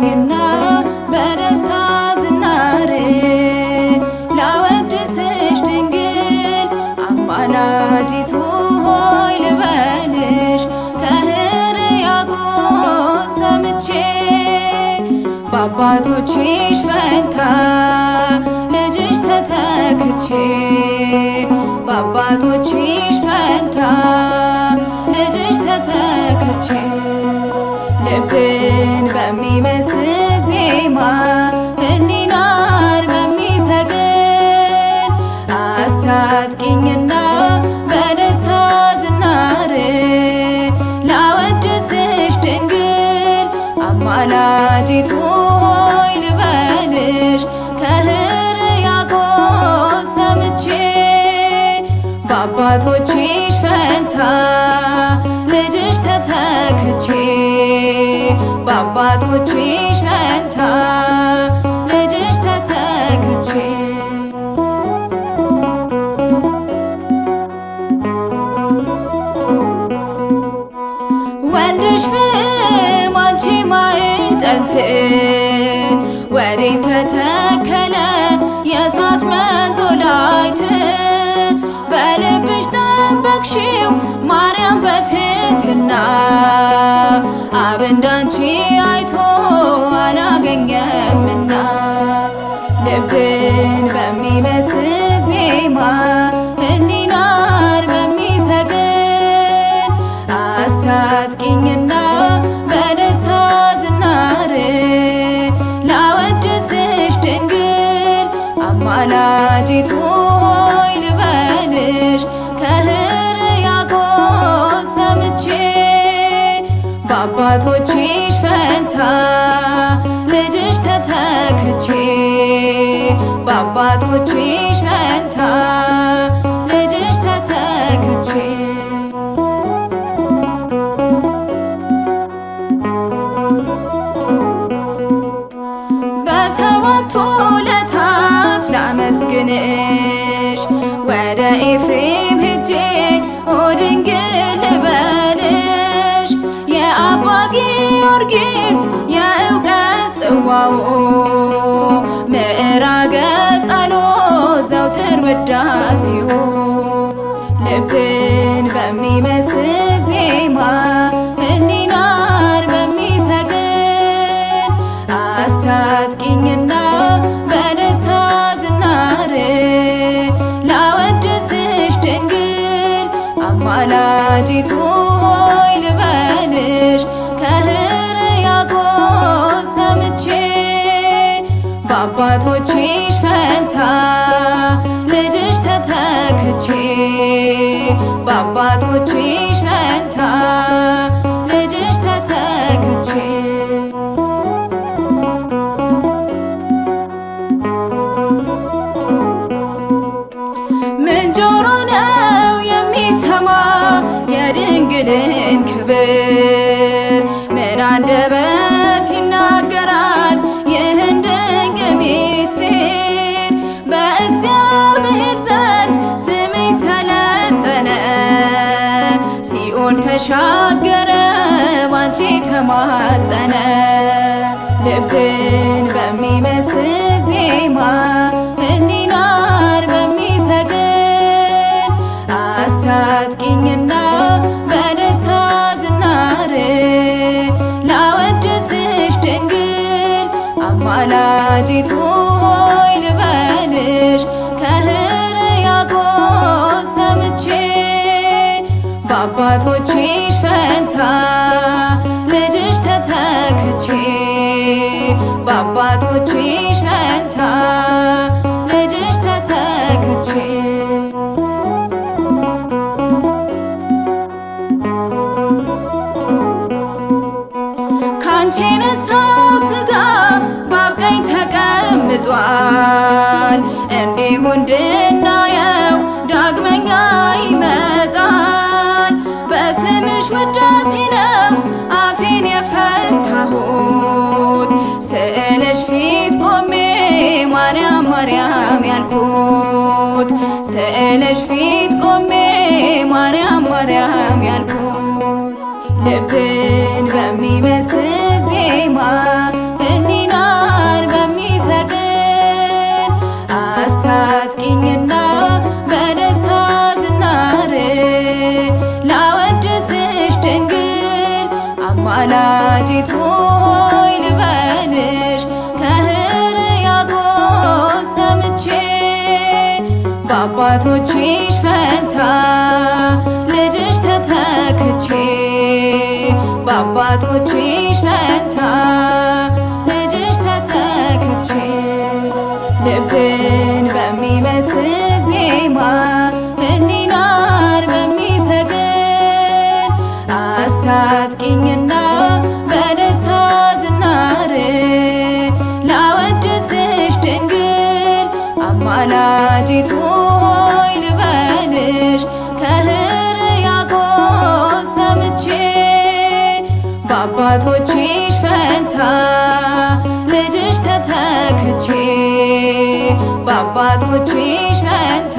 አስታጥቂኝና በደስታ ዝናር ላወድስሽ ድንግል አማላጅቱ ሆይ ልበልሽ ከሕርያቆስ ሰምቼ በአባቶችሽ ፈንታ ልጅሽ ተተክቼ በአባቶችሽ ፈንታ ልጅሽ ተተክቼ ልብን በሚመስል ዜማ ሕሊናን በሚሰግድ አስታጥቂኝና በደስታ ዝናር ላወድስሽ ድንግል አማላጅቱ ሆይ ልበልሽ ከሕርያቆስ ሰምቼ በአባቶችሽ ፈንታ ልጅሽ ተተክቼ በአባቶችሽ ፈንታ ልጅሽ ተተክቼ ወልድሽ ፍም አንቺ ማዕጠንት ወዴት ተተከለ የእሳት መንጦላይት በልብሽ ጠበቅሽው ማርያም በትሕትና አብ እንዳንቺ አይቶ አላገኘምና ልብን በሚመስል ዜማ ሕሊናን በሚሰግድ አስታጥቂኝና በደስታ ዝናር ላወድስሽ ድንግል አማላጅቱ ሆይ ልበልሽ ከሕርያቆስ ሰምቼ በአባቶችሽ ፈንታ ልጅሽ ተተክቼ በአባቶችሽ ፈንታ ልጅሽ ተተክቼ በሰባቱ ዕለታት ላመስግንሽ ወደ ኤፍሬም ሄጄ ኦ ድንግል ልበልሽ የአባ ጊዮርጊስ የእውቀት ጽዋው ምዕራገ ጸሎት ዘውትር ውዳሴው ልብን በሚመስል ዜማ ሕሊናን በሚሰግድ አስታጥቂኝና በደስታ ዝናር ላወድስሽ ድንግል አማላጅቱ ሆይ ልበልሽ ከሕርያቆስ ሰምቼ በአባቶችሽ ፈንታ ልጅሽ ተተክቼ በአባቶችሽ ፈንታ ልጅሽ ተተክቼ ምን ጆሮ ነው የሚሰማ የድንግልን ክብር ምን አንደበት ይናገራል ይህን ድንቅ ምስጢር በእግዚአብሔር ዘንድ ስምሽ ሰለጠነ ሲኦል ተሻገረ ባንቺ ተማጸነ ልብን በሚመስል ዜማ ሕሊናን በሚሰግድ አስታጥቂኝና በደስታ ዝናር ላወድስሽ ድንግል አማላጅቱ ሆይ ልበልሽ ከሕርያቆስ ሰምቼ በአባቶችሽ ፈንታ ልጅሽ ተተክቼ በአባቶችሽ ፈንታ ልጅሽ ተተክቼ ካንቺ የነሳው ሥጋ በአብ ቀኝ ተቀምጧል እንዲሁ እንድናየው ዳግመኛ ይመጣል በስምሽ ውዳሴ ነው አፌን የፈታሁት ስዕልሽ ፊት ቆሜ ማርያም ማርያም ያልኩት ስዕልሽ ፊት ቆሜ ማርያም ማርያም ያልኩት ልብን በሚመስል ዜማ በአባቶችሽ ፈንታ ልጅሽ ተተክቼ በአባቶችሽ ፈንታ ልጅሽ ተተክቼ ልብን በሚመስል ዜማ ሕሊናን በሚሰግድ አስታጥቂኝና በደስታ ዝናር ላወድስሽ ድንግል አማላጅቱ ሆይ ልበልሽ ከሕርያቆስ ሰምቼ በአባቶችሽ ፈንታ ልጅሽ ተተክቼ በአባቶችሽ ፈንታ